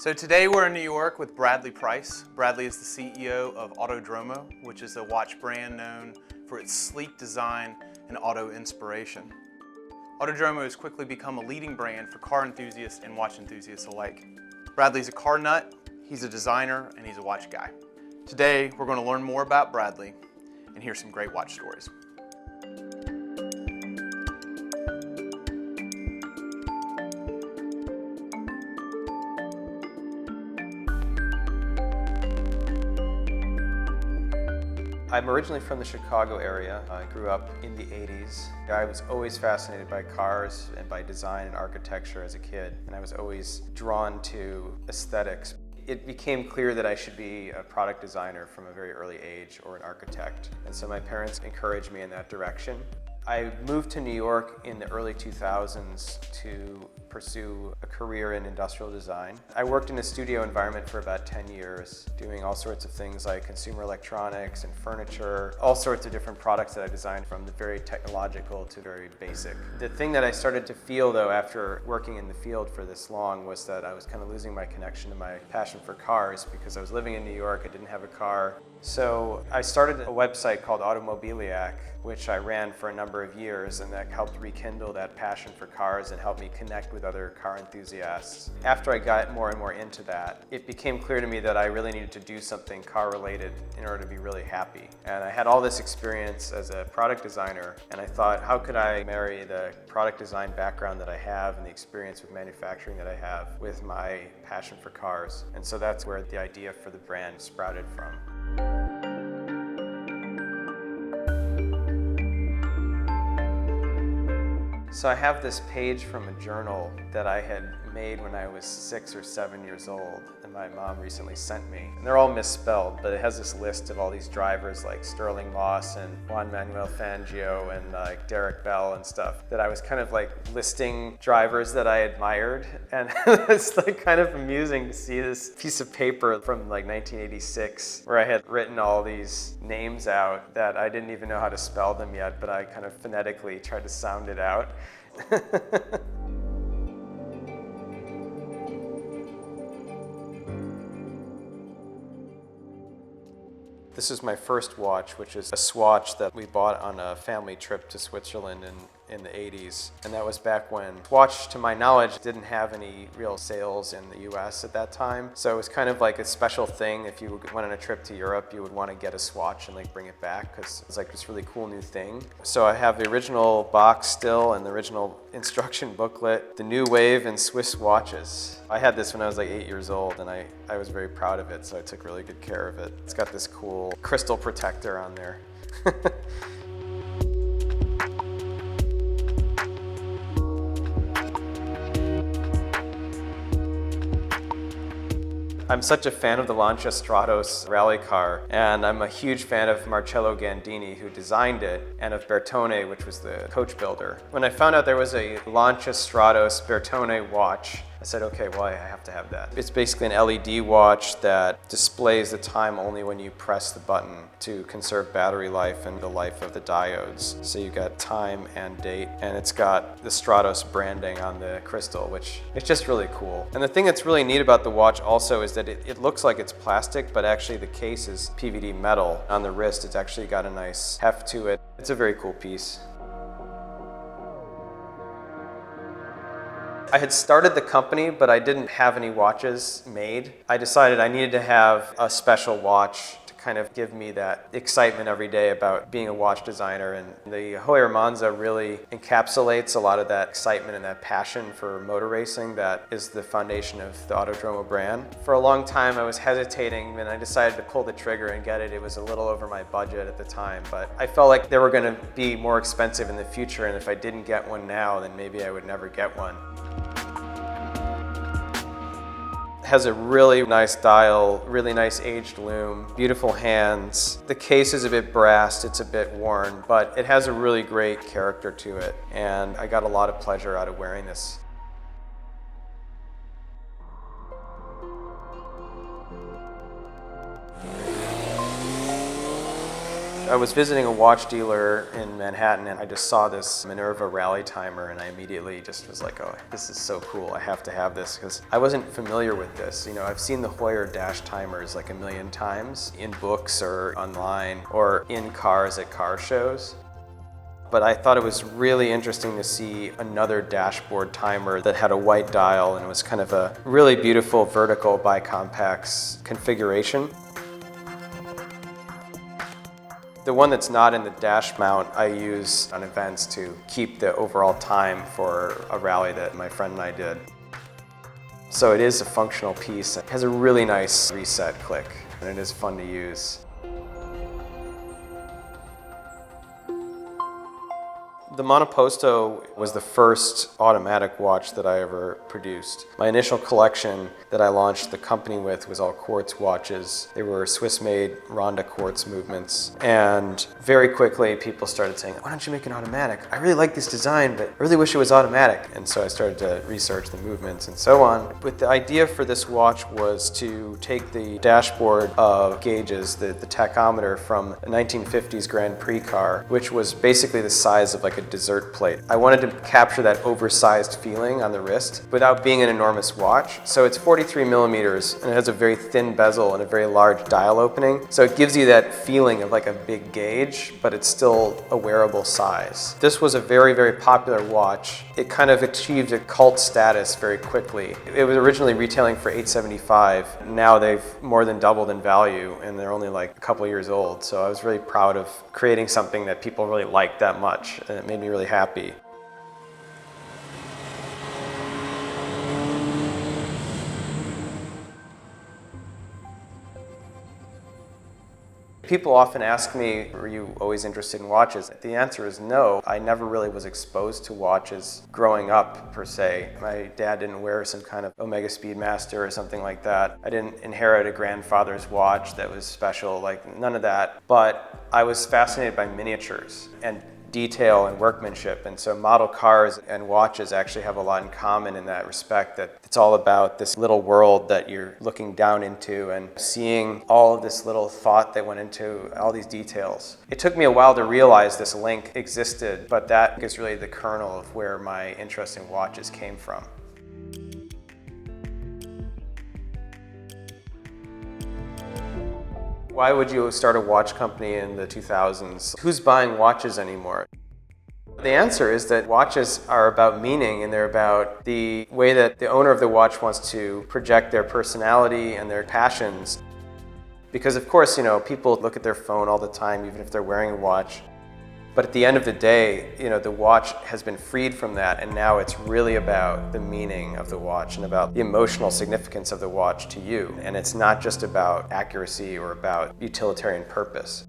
So today we're in New York with Bradley Price. Bradley is the CEO of Autodromo, which is a watch brand known for its sleek design and auto inspiration. Autodromo has quickly become a leading brand for car enthusiasts and watch enthusiasts alike. Bradley's a car nut, he's a designer, and he's a watch guy. Today we're going to learn more about Bradley and hear some great watch stories. I'm originally from the Chicago area. I grew up in the 80s. I was always fascinated by cars and by design and architecture as a kid, and I was always drawn to aesthetics. It became clear that I should be a product designer from a very early age, or an architect, and so my parents encouraged me in that direction. I moved to New York in the early 2000s to pursue a career in industrial design. I worked in a studio environment for about 10 years, doing all sorts of things like consumer electronics and furniture, all sorts of different products that I designed, from the very technological to very basic. The thing that I started to feel, though, after working in the field for this long, was that I was kind of losing my connection to my passion for cars, because I was living in New York, I didn't have a car. So I started a website called Automobiliac, which I ran for a number of years, and that helped rekindle that passion for cars and helped me connect with other car enthusiasts. After I got more and more into that, it became clear to me that I really needed to do something car-related in order to be really happy. And I had all this experience as a product designer, and I thought, how could I marry the product design background that I have and the experience with manufacturing that I have with my passion for cars? And so that's where the idea for the brand sprouted from. So I have this page from a journal that I had made when I was 6 or 7 years old, and my mom recently sent me. And they're all misspelled, but it has this list of all these drivers like Sterling Moss and Juan Manuel Fangio and like Derek Bell and stuff, that I was kind of like listing drivers that I admired. And it's like kind of amusing to see this piece of paper from like 1986 where I had written all these names out that I didn't even know how to spell them yet, but I kind of phonetically tried to sound it out. This is my first watch, which is a Swatch that we bought on a family trip to Switzerland in the 80s. And that was back when Swatch, to my knowledge, didn't have any real sales in the US at that time. So it was kind of like a special thing. If you went on a trip to Europe, you would want to get a Swatch and like bring it back, because it's like this really cool new thing. So I have the original box still and the original instruction booklet, the new wave in Swiss watches. I had this when I was like 8 years old, and I was very proud of it, so I took really good care of it. It's got this cool crystal protector on there. I'm such a fan of the Lancia Stratos rally car, and I'm a huge fan of Marcello Gandini, who designed it, and of Bertone, which was the coach builder. When I found out there was a Lancia Stratos Bertone watch, I said, okay, well, I have to have that. It's basically an LED watch that displays the time only when you press the button to conserve battery life and the life of the diodes. So you got time and date, and it's got the Stratos branding on the crystal, which is just really cool. And the thing that's really neat about the watch also is that it looks like it's plastic, but actually the case is PVD metal. On the wrist, it's actually got a nice heft to it. It's a very cool piece. I had started the company, but I didn't have any watches made. I decided I needed to have a special watch to kind of give me that excitement every day about being a watch designer. And the Heuer Monza really encapsulates a lot of that excitement and that passion for motor racing that is the foundation of the Autodromo brand. For a long time I was hesitating, and I decided to pull the trigger and get it. It was a little over my budget at the time, but I felt like they were going to be more expensive in the future, and if I didn't get one now, then maybe I would never get one. Has a really nice dial, really nice aged loom, beautiful hands. The case is a bit brassed, it's a bit worn, but it has a really great character to it, and I got a lot of pleasure out of wearing this. I was visiting a watch dealer in Manhattan and I just saw this Minerva rally timer and I immediately just was like, oh, this is so cool, I have to have this, because I wasn't familiar with this. You know, I've seen the Heuer dash timers like a million times in books or online or in cars at car shows. But I thought it was really interesting to see another dashboard timer that had a white dial and was kind of a really beautiful vertical bicompax configuration. The one that's not in the dash mount I use on events to keep the overall time for a rally that my friend and I did. So it is a functional piece. It has a really nice reset click and it is fun to use. The Monoposto was the first automatic watch that I ever produced. My initial collection that I launched the company with was all quartz watches. They were Swiss-made Ronda quartz movements. And very quickly people started saying, why don't you make an automatic? I really like this design, but I really wish it was automatic. And so I started to research the movements and so on. But the idea for this watch was to take the dashboard of gauges, the tachometer from a 1950s Grand Prix car, which was basically the size of like a dessert plate. I wanted to capture that oversized feeling on the wrist without being an enormous watch. So it's 43 millimeters and it has a very thin bezel and a very large dial opening. So it gives you that feeling of like a big gauge, but it's still a wearable size. This was a very, very popular watch. It kind of achieved a cult status very quickly. It was originally retailing for $875. Now they've more than doubled in value and they're only like a couple years old. So I was really proud of creating something that people really liked that much, and it made me really happy. People often ask me, were you always interested in watches? The answer is no. I never really was exposed to watches growing up, per se. My dad didn't wear some kind of Omega Speedmaster or something like that. I didn't inherit a grandfather's watch that was special, like none of that. But I was fascinated by miniatures and detail and workmanship, and so model cars and watches actually have a lot in common in that respect, that it's all about this little world that you're looking down into and seeing all of this little thought that went into all these details. It took me a while to realize this link existed, but that is really the kernel of where my interest in watches came from. Why would you start a watch company in the 2000s? Who's buying watches anymore? The answer is that watches are about meaning, and they're about the way that the owner of the watch wants to project their personality and their passions. Because of course, you know, people look at their phone all the time, even if they're wearing a watch. But at the end of the day, you know, the watch has been freed from that, and now it's really about the meaning of the watch and about the emotional significance of the watch to you. And it's not just about accuracy or about utilitarian purpose.